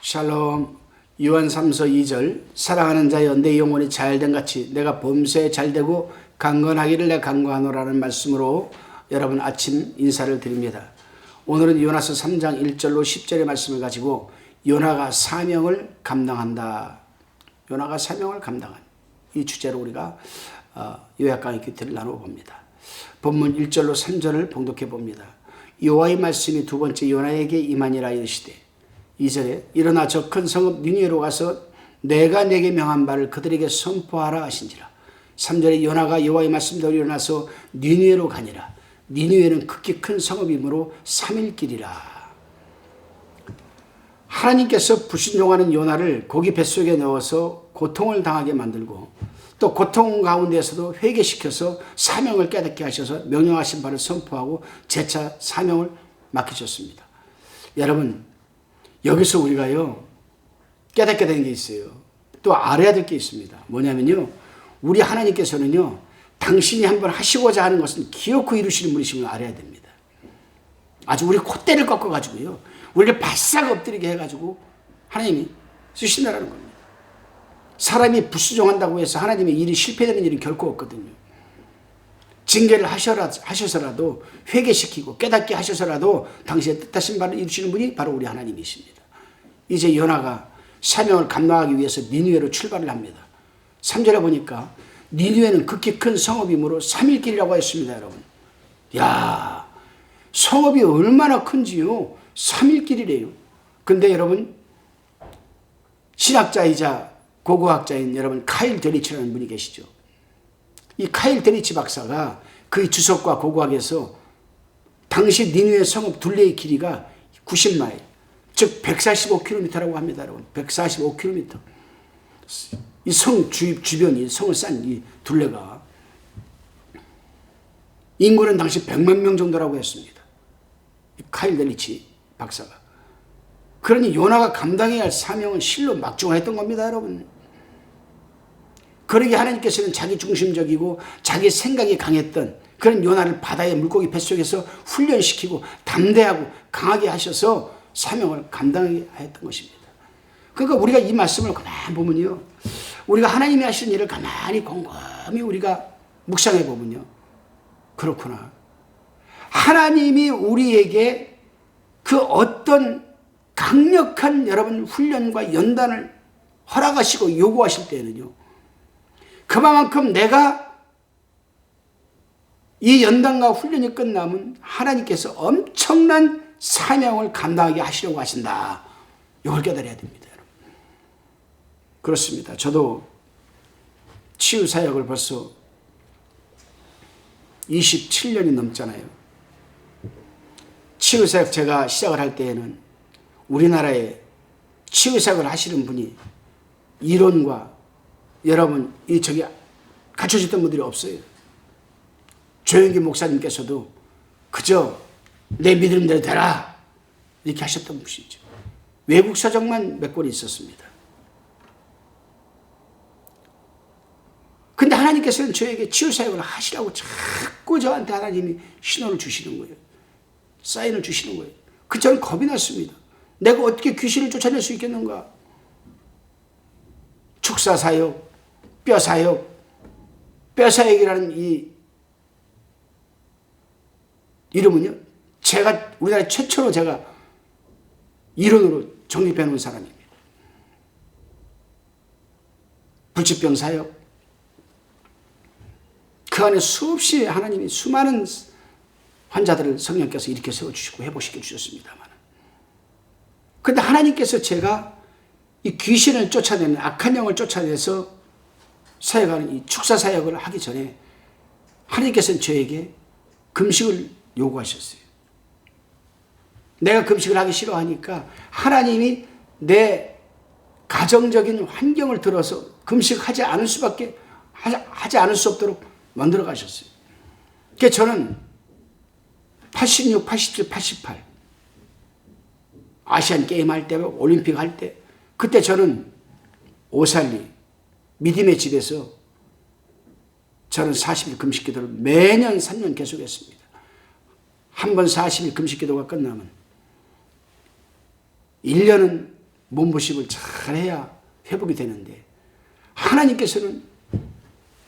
샬롬. 요한 3서 2절 사랑하는 자여 내 영혼이 잘된 같이 내가 범사에 잘되고 강건하기를 내가 간구하노라는 말씀으로 여러분 아침 인사를 드립니다. 오늘은 요나서 3장 1절로 10절의 말씀을 가지고 요나가 사명을 감당한다. 요나가 사명을 감당한 이 주제로 우리가 요약 강의 큐티를 나눠봅니다. 본문 1절로 3절을 봉독해 봅니다. 여호와의 말씀이 두 번째 요나에게 임하니라 이르시되 2절에 일어나 저 큰 성읍 니느웨로 가서 내가 내게 명한 바를 그들에게 선포하라 하신지라. 3절에 요나가 여호와의 말씀대로 일어나서 니느웨로 가니라. 니느웨는 극히 큰 성읍이므로 3일 길이라. 하나님께서 불순종하는 요나를 고기 뱃속에 넣어서 고통을 당하게 만들고 또 고통 가운데에서도 회개시켜서 사명을 깨닫게 하셔서 명령하신 바를 선포하고 재차 사명을 맡기셨습니다. 여러분, 여기서 우리가요 깨닫게 되는 게 있어요. 또 알아야 될 게 있습니다. 뭐냐면요, 우리 하나님께서는요 당신이 한번 하시고자 하는 것은 기어코 이루시는 분이심을 알아야 됩니다. 아주 우리 콧대를 꺾어가지고요 우리를 바싹 엎드리게 해가지고 하나님이 쓰신다라는 겁니다. 사람이 불순종한다고 해서 하나님의 일이 실패되는 일은 결코 없거든요. 징계를 하셔서라도 회개시키고 깨닫게 하셔서라도 당신의 뜻하신 바를 이루시는 분이 바로 우리 하나님이십니다. 이제 요나가 사명을 감당하기 위해서 니느웨로 출발을 합니다. 3절에 보니까 니느웨는 극히 큰 성읍이므로 3일 길이라고 했습니다. 여러분, 야, 성읍이 얼마나 큰지요 3일 길이래요. 근데 여러분, 신학자이자 고고학자인 여러분 카일 데리치라는 분이 계시죠. 이 카일 데리치 박사가 그의 주석과 고고학에서 당시 니느웨 성읍 둘레의 길이가 90마일, 즉 145km라고 합니다. 여러분, 145km. 이 성 주변이 성을 싼 이 둘레가 인구는 당시 100만 명 정도라고 했습니다. 카일 데리치 박사가. 그러니 요나가 감당해야 할 사명은 실로 막중했던 겁니다. 여러분, 그러기에 하나님께서는 자기 중심적이고 자기 생각이 강했던 그런 요나를 바다의 물고기 뱃속에서 훈련시키고 담대하고 강하게 하셔서 사명을 감당하게 했던 것입니다. 그러니까 우리가 이 말씀을 가만히 보면요, 우리가 하나님이 하시는 일을 가만히 곰곰이 우리가 묵상해 보면요, 그렇구나, 하나님이 우리에게 그 어떤 강력한 여러분 훈련과 연단을 허락하시고 요구하실 때에는요, 그만큼 내가 이 연단과 훈련이 끝나면 하나님께서 엄청난 사명을 감당하게 하시려고 하신다. 이걸 깨달아야 됩니다. 여러분. 그렇습니다. 저도 치유사역을 벌써 27년이 넘잖아요. 치유사역 제가 시작을 할 때에는 우리나라에 치유사역을 하시는 분이 이론과 여러분 저기 갖춰졌던 분들이 없어요. 조영기 목사님께서도 그저 내 믿음대로 되라 이렇게 하셨던 분이죠. 외국 서적만 몇 권이 있었습니다. 근데 하나님께서는 저에게 치유사역을 하시라고 자꾸 저한테 하나님이 신호를 주시는 거예요. 사인을 주시는 거예요. 그 저는 겁이 났습니다. 내가 어떻게 귀신을 쫓아낼 수 있겠는가? 축사사역, 뼈사역, 뼈사역이라는 이 이름은요, 제가 우리나라 최초로 제가 이론으로 정립해 놓은 사람입니다. 불치병 사역, 그 안에 수없이 하나님이 수많은 환자들을 성령께서 일으켜 세워주시고 회복시켜 주셨습니다만, 그런데 하나님께서 제가 이 귀신을 쫓아내는 악한 영을 쫓아내서 사역하는 이 축사 사역을 하기 전에 하나님께서는 저에게 금식을 요구하셨어요. 내가 금식을 하기 싫어하니까 하나님이 내 가정적인 환경을 들어서 금식하지 않을 수밖에 하지 않을 수 없도록 만들어 가셨어요. 그래서 저는 86, 87, 88 아시안 게임 할 때, 올림픽 할 때, 그때 저는 오살리 믿음의 집에서 저는 40일 금식 기도를 매년 3년 계속했습니다. 한 번 40일 금식 기도가 끝나면 1년은 몸보심을 잘해야 회복이 되는데 하나님께서는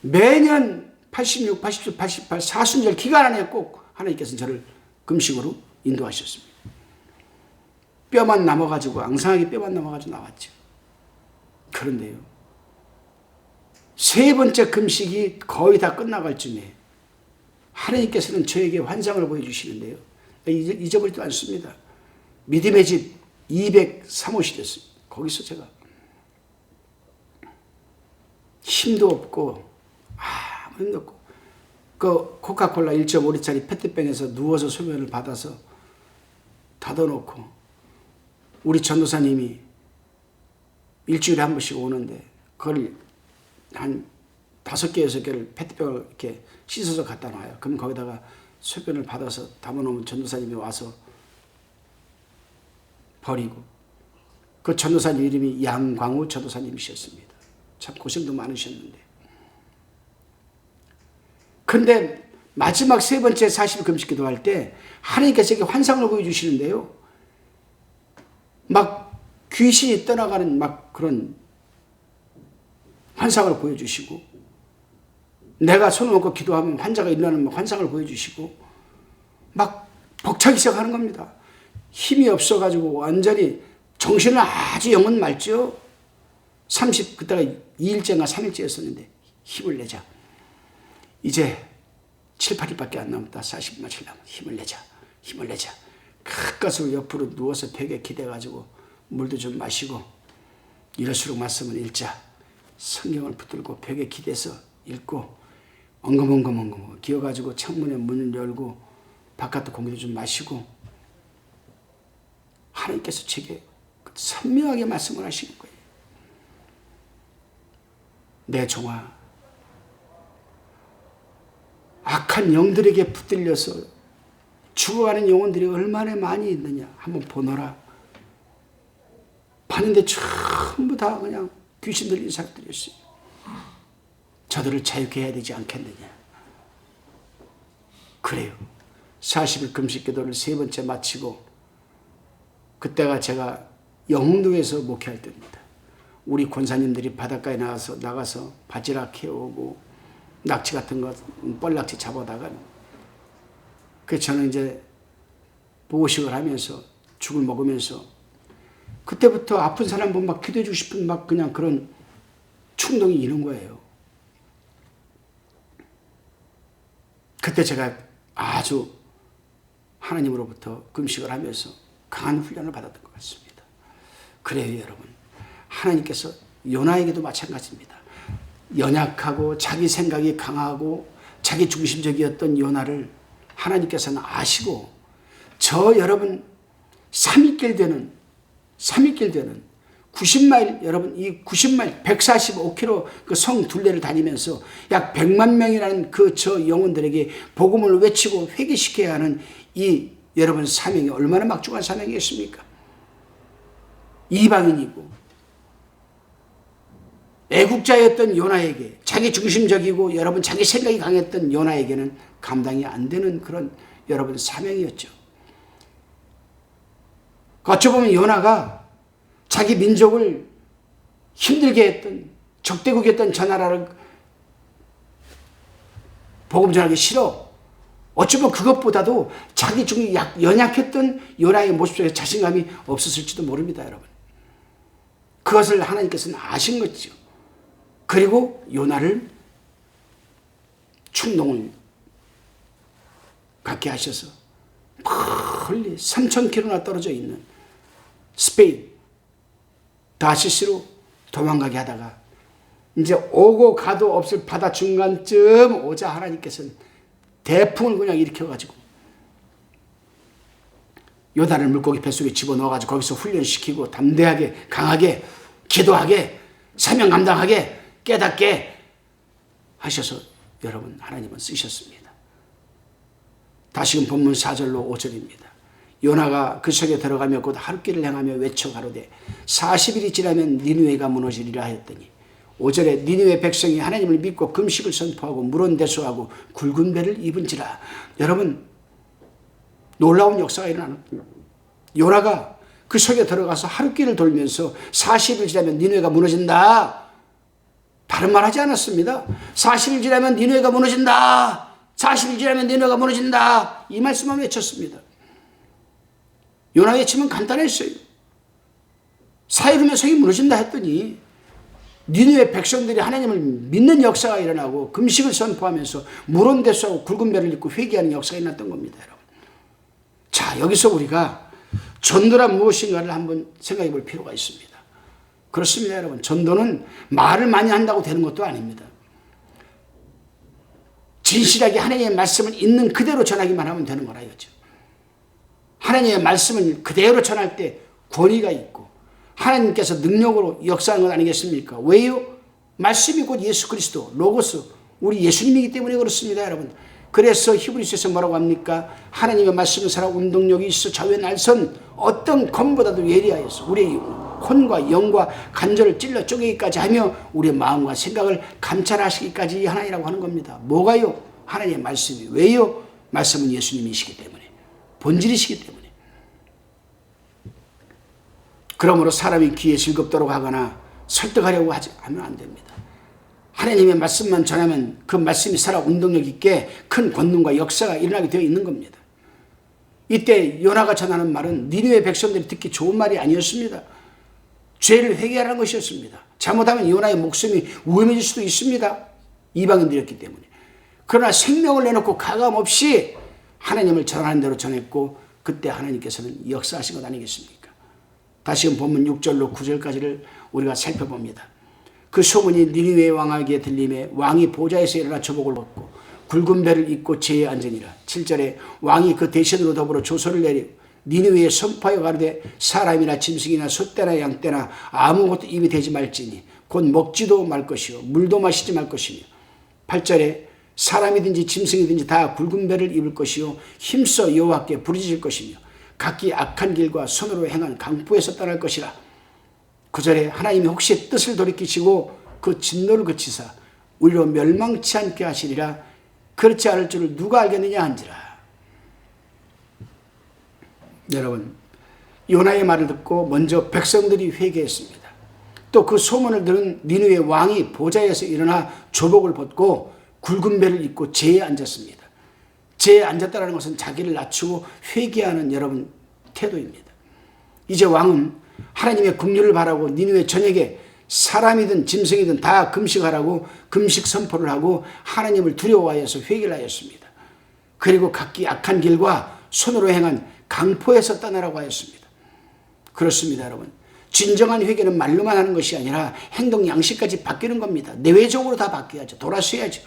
매년 86, 87, 88 사순절 기간 안에 꼭 하나님께서는 저를 금식으로 인도하셨습니다. 뼈만 남아가지고 앙상하게 뼈만 남아가지고 나왔죠. 그런데요, 세 번째 금식이 거의 다 끝나갈 쯤에 하나님께서는 저에게 환상을 보여주시는데요, 잊어버리지 않습니다. 믿음의 집 203호시 됐습니다. 거기서 제가 힘도 없고 아무 힘도 없고 그 코카콜라 1.5리짜리 페트병에서 누워서 소변을 받아서 닫아놓고 우리 전도사님이 일주일에 한 번씩 오는데 그걸 한 5개, 6개를 페트병을 이렇게 씻어서 갖다 놔요. 그럼 거기다가 소변을 받아서 담아놓으면 전도사님이 와서 버리고, 그 전도사님 이름이 양광우 전도사님이셨습니다. 참 고생도 많으셨는데. 근데 마지막 세 번째 40일 금식 기도할 때 하나님께서 이렇게 환상을 보여주시는데요, 막 귀신이 떠나가는 막 그런 환상을 보여주시고, 내가 손을 얹고 기도하면 환자가 일어나는 환상을 보여주시고, 막 벅차기 시작하는 겁니다. 힘이 없어가지고 완전히 정신을 아주 영혼 맑죠. 그때가 2일째인가 3일째였었는데 힘을 내자. 이제 7, 8일밖에 안 남았다. 40일 며칠 남았다. 힘을 내자. 힘을 내자. 가까스로 옆으로 누워서 벽에 기대가지고 물도 좀 마시고, 이럴수록 말씀을 읽자. 성경을 붙들고 벽에 기대서 읽고 엉금엉금 기어가지고 창문에 문을 열고 바깥 공기도 좀 마시고, 하나님께서 제게 선명하게 말씀을 하시는 거예요. 내 종아, 악한 영들에게 붙들려서 죽어가는 영혼들이 얼마나 많이 있느냐 한번 보너라. 봤는데 전부 다 그냥 귀신 들린 사람들이었어요. 저들을 자유케 해야 되지 않겠느냐. 그래요. 40일 금식 기도를 세 번째 마치고, 그때가 제가 영흥도에서 목회할 때입니다. 우리 권사님들이 바닷가에 나가서 바지락 해오고 낙지 같은 거 뻘낙지 잡아다가, 그 저는 이제 보호식을 하면서 죽을 먹으면서 그때부터 아픈 사람 보면 막 기도해 주고 싶은 막 그냥 그런 충동이 있는 거예요. 그때 제가 아주 하나님으로부터 금식을 하면서 강한 훈련을 받았던 것 같습니다. 그래요, 여러분. 하나님께서 요나에게도 마찬가지입니다. 연약하고 자기 생각이 강하고 자기 중심적이었던 요나를 하나님께서는 아시고, 저 여러분 3일길 되는 90마일, 여러분 이 90마일 145km 그 성 둘레를 다니면서 약 100만 명이라는 그 저 영혼들에게 복음을 외치고 회개시켜야 하는 이 여러분 사명이 얼마나 막중한 사명이겠습니까? 이방인이고 애국자였던 요나에게, 자기 중심적이고 여러분 자기 생각이 강했던 요나에게는 감당이 안 되는 그런 여러분 사명이었죠. 어찌 보면 요나가 자기 민족을 힘들게 했던, 적대국이었던 저 나라를 복음 전하기 싫어. 어찌 보면 그것보다도 자기 중에 연약했던 요나의 모습 속에 자신감이 없었을지도 모릅니다, 여러분. 그것을 하나님께서는 아신 거죠. 그리고 요나를 충동을 갖게 하셔서 멀리 3,000km나 떨어져 있는 스페인 다시스로 도망가게 하다가 이제 오고 가도 없을 바다 중간쯤 오자 하나님께서는 대풍을 그냥 일으켜가지고 요단을 물고기 뱃속에 집어넣어가지고 거기서 훈련시키고 담대하게 강하게 기도하게 사명 감당하게 깨닫게 하셔서 여러분 하나님은 쓰셨습니다. 다시금 본문 4절로 5절입니다. 요나가 그 속에 들어가며 곧 하룻길을 행하며 외쳐 가로되 40일이 지나면 니느웨가 무너지리라 하였더니 5절에 니느웨 백성이 하나님을 믿고 금식을 선포하고 물은 대수하고 굵은 배를 입은지라. 여러분 놀라운 역사가 일어나는, 요나가 그 속에 들어가서 하루길을 돌면서 40일 지나면 니느웨가 무너진다. 다른 말 하지 않았습니다. 40일 지나면 니느웨가 무너진다. 40일 지나면 니느웨가 무너진다. 이 말씀만 외쳤습니다. 요나 외치면 간단했어요. 4일 후면 성이 무너진다 했더니 니느웨 백성들이 하나님을 믿는 역사가 일어나고 금식을 선포하면서 물온 대수하고 굵은 배를 입고 회개하는 역사가 일어났던 겁니다. 여러분. 자, 여기서 우리가 전도란 무엇인가를 한번 생각해 볼 필요가 있습니다. 그렇습니다, 여러분. 전도는 말을 많이 한다고 되는 것도 아닙니다. 진실하게 하나님의 말씀을 있는 그대로 전하기만 하면 되는 거라 이거죠. 하나님의 말씀을 그대로 전할 때 권위가 있고 하나님께서 능력으로 역사하는 것 아니겠습니까? 왜요? 말씀이 곧 예수 그리스도, 로고스, 우리 예수님이기 때문에 그렇습니다, 여러분. 그래서 히브리서에서 뭐라고 합니까? 하나님의 말씀은 살아 운동력이 있어 좌우의 날선 어떤 검보다도 예리하여서 우리의 혼과 영과 간절을 찔러 쪼개기까지 하며 우리의 마음과 생각을 감찰하시기까지 하나이라고 하는 겁니다. 뭐가요? 하나님의 말씀이. 왜요? 말씀은 예수님이시기 때문에, 본질이시기 때문에. 그러므로 사람이 귀에 즐겁도록 하거나 설득하려고 하면 안 됩니다. 하나님의 말씀만 전하면 그 말씀이 살아 운동력 있게 큰 권능과 역사가 일어나게 되어 있는 겁니다. 이때 요나가 전하는 말은 니느웨 백성들이 듣기 좋은 말이 아니었습니다. 죄를 회개하라는 것이었습니다. 잘못하면 요나의 목숨이 위험해질 수도 있습니다. 이방인들이었기 때문에. 그러나 생명을 내놓고 가감없이 하나님을 전하는 대로 전했고 그때 하나님께서는 역사하신 것 아니겠습니까? 다시금 본문 6절로 9절까지를 우리가 살펴봅니다. 그 소문이 니느웨 왕에게 들림에 왕이 보좌에서 일어나 조복을 벗고 굵은 배를 입고 제에 앉으니라. 7절에 왕이 그 대신으로 더불어 조서를 내리고 니느웨에 선포하여 가로되 사람이나 짐승이나 소떼나 양떼나 아무것도 입에 대지 말지니 곧 먹지도 말 것이요 물도 마시지 말 것이며 8절에 사람이든지 짐승이든지 다 굵은 배를 입을 것이요 힘써 여호와께 부르짖을 것이며 각기 악한 길과 손으로 행한 강포에서 떠날 것이라. 9절에 하나님이 혹시 뜻을 돌이키시고 그 진노를 그치사 우리로 멸망치 않게 하시리라. 그렇지 않을 줄을 누가 알겠느냐 한지라. 여러분, 요나의 말을 듣고 먼저 백성들이 회개했습니다. 또 그 소문을 들은 니느웨 왕이 보좌에서 일어나 조복을 벗고 굵은 배를 입고 제에 앉았습니다. 제에 앉았다는 것은 자기를 낮추고 회개하는 여러분 태도입니다. 이제 왕은 하나님의 긍휼을 바라고 니느웨 전역에 사람이든 짐승이든 다 금식하라고 금식 선포를 하고 하나님을 두려워하여서 회개를 하였습니다. 그리고 각기 악한 길과 손으로 행한 강포에서 떠나라고 하였습니다. 그렇습니다, 여러분. 진정한 회개는 말로만 하는 것이 아니라 행동 양식까지 바뀌는 겁니다. 내외적으로 다 바뀌어야죠. 돌아서야죠.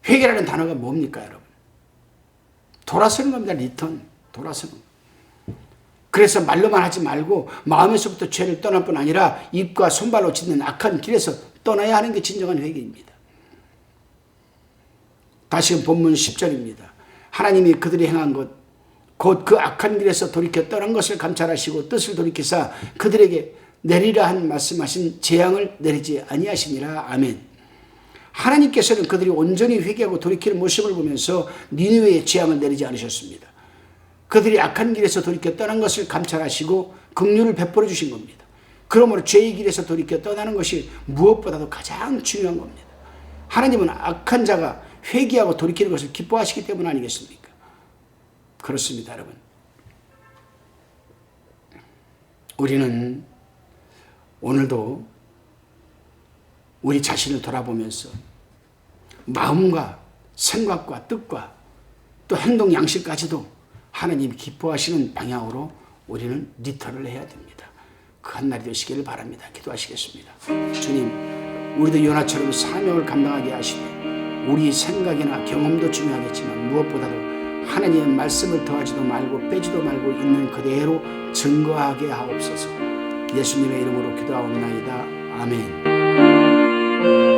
회개라는 단어가 뭡니까, 여러분? 돌아서는 겁니다. 리턴. 돌아서는. 그래서 말로만 하지 말고 마음에서부터 죄를 떠날 뿐 아니라 입과 손발로 짓는 악한 길에서 떠나야 하는 게 진정한 회개입니다. 다시금 본문 10절입니다. 하나님이 그들이 행한 것, 곧 그 악한 길에서 돌이켜 떠난 것을 감찰하시고 뜻을 돌이키사 그들에게 내리라 한 말씀하신 재앙을 내리지 아니하시니라. 아멘. 하나님께서는 그들이 온전히 회개하고 돌이키는 모습을 보면서 니느웨의 재앙을 내리지 않으셨습니다. 그들이 악한 길에서 돌이켜 떠난 것을 감찰하시고 긍휼을 베풀어 주신 겁니다. 그러므로 죄의 길에서 돌이켜 떠나는 것이 무엇보다도 가장 중요한 겁니다. 하나님은 악한 자가 회개하고 돌이키는 것을 기뻐하시기 때문 아니겠습니까? 그렇습니다, 여러분. 우리는 오늘도 우리 자신을 돌아보면서 마음과 생각과 뜻과 또 행동 양식까지도 하나님이 기뻐하시는 방향으로 우리는 리턴을 해야 됩니다. 그 한 날이 되시기를 바랍니다. 기도하시겠습니다. 주님, 우리도 요나처럼 사명을 감당하게 하시되 우리 생각이나 경험도 중요하겠지만 무엇보다도 하나님의 말씀을 더하지도 말고 빼지도 말고 있는 그대로 증거하게 하옵소서. 예수님의 이름으로 기도하옵나이다. 아멘.